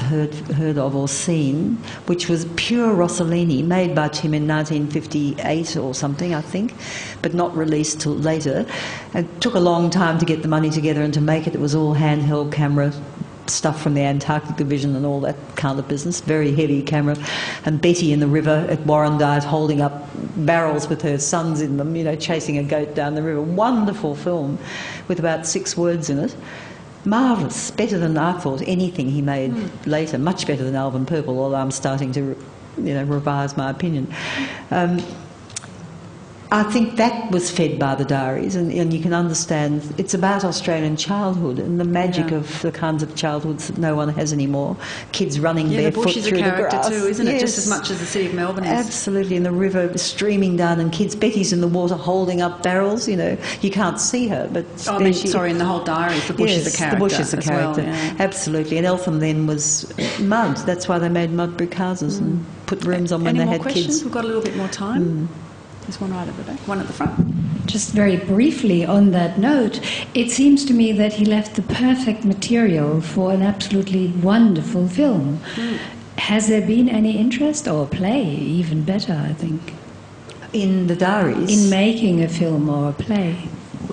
heard of or seen, which was pure Rossellini, made by Tim in 1958 or something, I think, but not released till later. It took a long time to get the money together and to make it. It was all handheld camera stuff from the Antarctic Division and all that kind of business, very heavy camera. And Betty in the river at Warrandyte holding up barrels with her sons in them, you know, chasing a goat down the river. Wonderful film with about 6 words in it. Marvellous, better than I thought anything he made later, much better than Alvin Purple, although I'm starting to revise my opinion. I think that was fed by the diaries, and you can understand it's about Australian childhood and the magic of the kinds of childhoods that no one has anymore. Kids running barefoot through the grass. The bush is a character too, isn't it? Just as much as the city of Melbourne is. Absolutely, and the river streaming down, and kids. Betty's in the water holding up barrels. You know, you can't see her, but in the whole diaries, the bush is a character. The bush is a character, absolutely. And Eltham then was mud. That's why they made mud brick houses and put rooms on when they had kids. Any more questions? We've got a little bit more time. There's one right at the back, one at the front. Just very briefly on that note, it seems to me that he left the perfect material for an absolutely wonderful film. Has there been any interest, or play, even better, I think, in the diaries? In making a film or a play?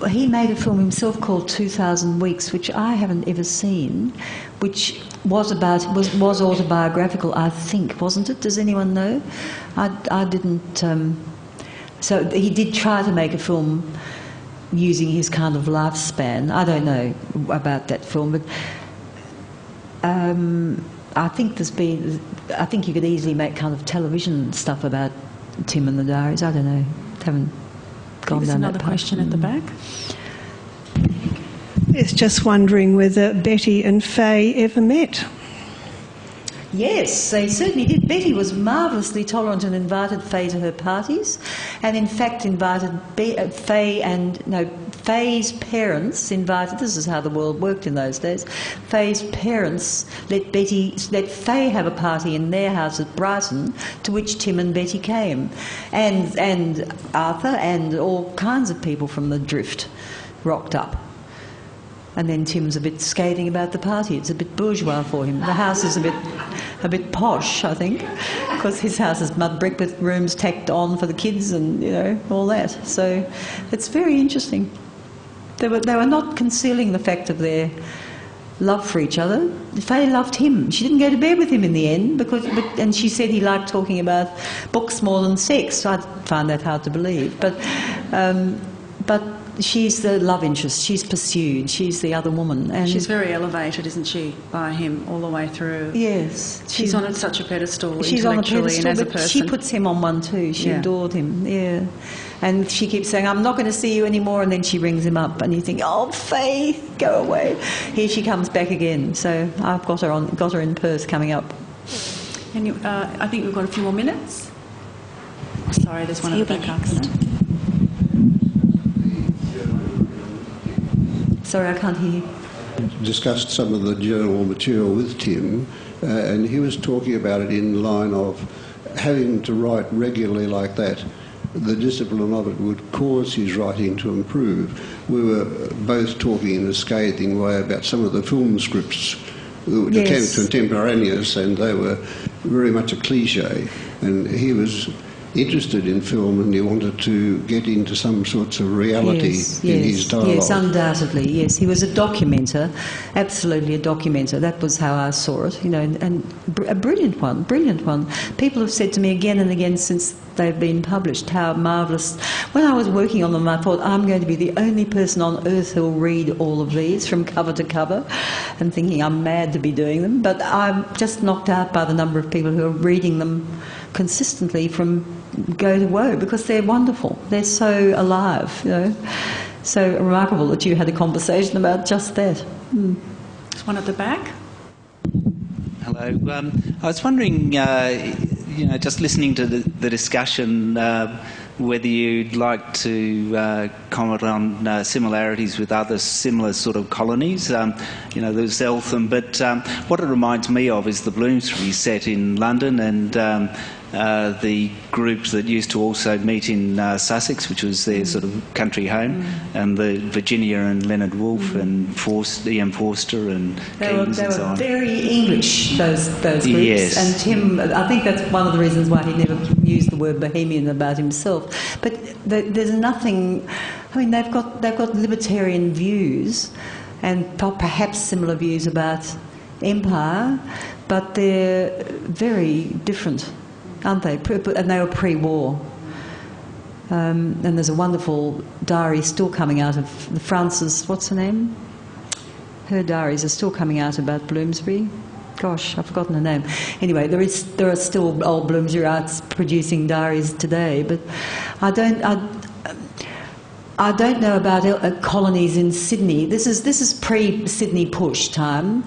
He made a film himself called 2000 Weeks, which I haven't ever seen, which was autobiographical, I think, wasn't it? Does anyone know? I didn't... So he did try to make a film using his kind of lifespan. I don't know about that film, but I think you could easily make kind of television stuff about Tim and the diaries. I don't know. Haven't gone down that path. Another question at the back. It's just wondering whether Betty and Faye ever met. Yes, they certainly did. Betty was marvellously tolerant and invited Faye to her parties, and in fact invited Faye's parents invited. This is how the world worked in those days. Faye's parents let Faye have a party in their house at Brighton, to which Tim and Betty came, and Arthur and all kinds of people from the Drift rocked up. And then Tim's a bit scathing about the party. It's a bit bourgeois for him. The house is a bit posh, I think, because his house is mud brick with rooms tacked on for the kids and, you know, all that. So it's very interesting. They were not concealing the fact of their love for each other. Faye loved him. She didn't go to bed with him in the end, and she said he liked talking about books more than sex. I find that hard to believe. But she's the love interest. She's pursued. She's the other woman. And she's very elevated, isn't she, by him all the way through? Yes. She's on such a pedestal she's on a intellectually pedestal, and as a but person. she puts him on one too. She adored him, yeah. And she keeps saying, I'm not going to see you anymore, and then she rings him up, and you think, oh, Faye, go away. Here she comes back again. So I've got her in Perth coming up. And I think we've got a few more minutes. Sorry, there's one at the back. Sorry, I can't hear you. Discussed some of the journal material with Tim, and he was talking about it in the line of having to write regularly like that. The discipline of it would cause his writing to improve. We were both talking in a scathing way about some of the film scripts that became contemporaneous, and they were very much a cliche. And he was interested in film, and he wanted to get into some sorts of reality in his dialogue. Yes, undoubtedly, yes. He was a documenter, absolutely a documenter. That was how I saw it, you know, and a brilliant one. People have said to me again and again since they've been published how marvellous. When I was working on them, I thought, I'm going to be the only person on earth who will read all of these from cover to cover, and thinking I'm mad to be doing them. But I'm just knocked out by the number of people who are reading them consistently from go to woe, because they're wonderful. They're so alive, you know. So remarkable that you had a conversation about just that. There's one at the back. Hello. I was wondering, just listening to the discussion, whether you'd like to comment on similarities with other similar sort of colonies. There's Eltham, but what it reminds me of is the Bloomsbury set in London, and the group that used to also meet in Sussex, which was their sort of country home, and the Virginia and Leonard Woolf and Ian Forster and Keynes and so on. They were very English, those groups. Yes. And Tim, I think that's one of the reasons why he never used the word bohemian about himself. But there's nothing. I mean, they've got libertarian views, and perhaps similar views about empire, but they're very different, aren't they? And they were pre-war. And there's a wonderful diary still coming out of Frances, what's her name? Her diaries are still coming out about Bloomsbury. Gosh, I've forgotten her name. Anyway, there are still old Bloomsburyites producing diaries today, but I don't know about colonies in Sydney. This is pre-Sydney push time.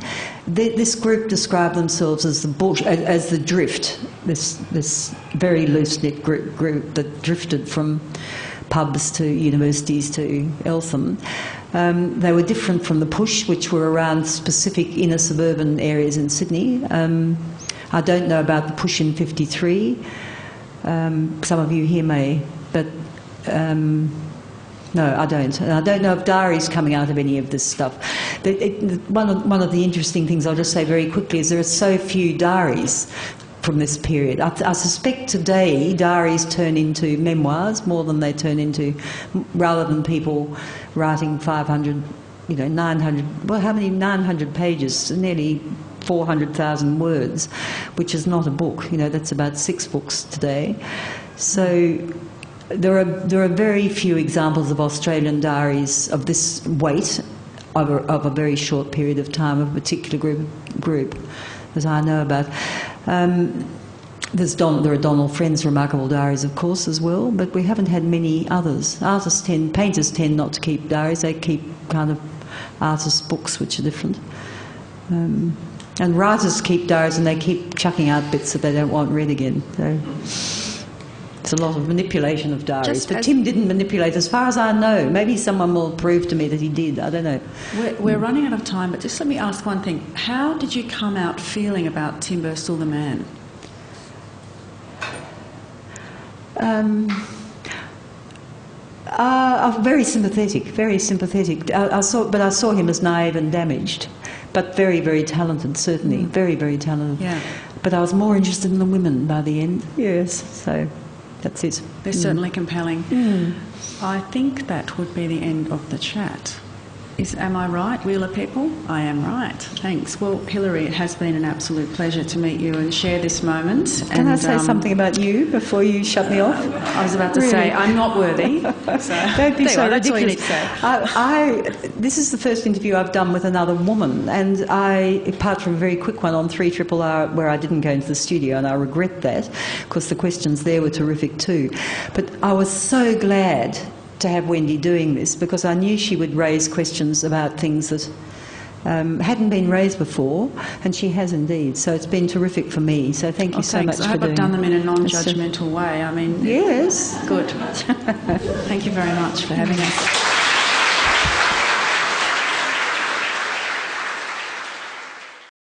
This group described themselves as the bush, as the drift. This very loose-knit group that drifted from pubs to universities to Eltham. They were different from the push, which were around specific inner suburban areas in Sydney. I don't know about the push in '53. Some of you here may, but. No, I don't. And I don't know of diaries coming out of any of this stuff. One of the interesting things I'll just say very quickly is there are so few diaries from this period. I suspect today diaries turn into memoirs more than they turn into, rather than people writing 500, 900, well, how many 900 pages, nearly 400,000 words, which is not a book. That's about 6 books today. So there are very few examples of Australian diaries of this weight of a very short period of time of a particular group that I know about. There are Donald Friend's remarkable diaries, of course, as well, but we haven't had many others. Painters tend not to keep diaries. They keep kind of artist books, which are different. And writers keep diaries, and they keep chucking out bits that they don't want read again. So it's a lot of manipulation of diaries. But Tim didn't manipulate, as far as I know. Maybe someone will prove to me that he did. I don't know. We're running out of time, but just let me ask one thing. How did you come out feeling about Tim Burstall the man? Very sympathetic, very sympathetic. I saw him as naive and damaged, but very, very talented, certainly. Very, very talented. Yeah. But I was more interested in the women by the end. Yes, so that's it. They're certainly compelling. I think that would be the end of the chat. Am I right, Wheeler people? I am right. Thanks. Well, Hilary, it has been an absolute pleasure to meet you and share this moment. Can I say something about you before you shut me off? I was about to say, I'm not worthy. So. Don't be so that's all you ridiculous. need to say. This is the first interview I've done with another woman, and apart from a very quick one on 3RRR where I didn't go into the studio, and I regret that, because the questions there were terrific too. But I was so glad to have Wendy doing this, because I knew she would raise questions about things that hadn't been raised before, and she has indeed. So it's been terrific for me. So thank you so much for doing it. I hope I've done them in a non-judgmental way. I mean, yes, good. Thank you very much for having us.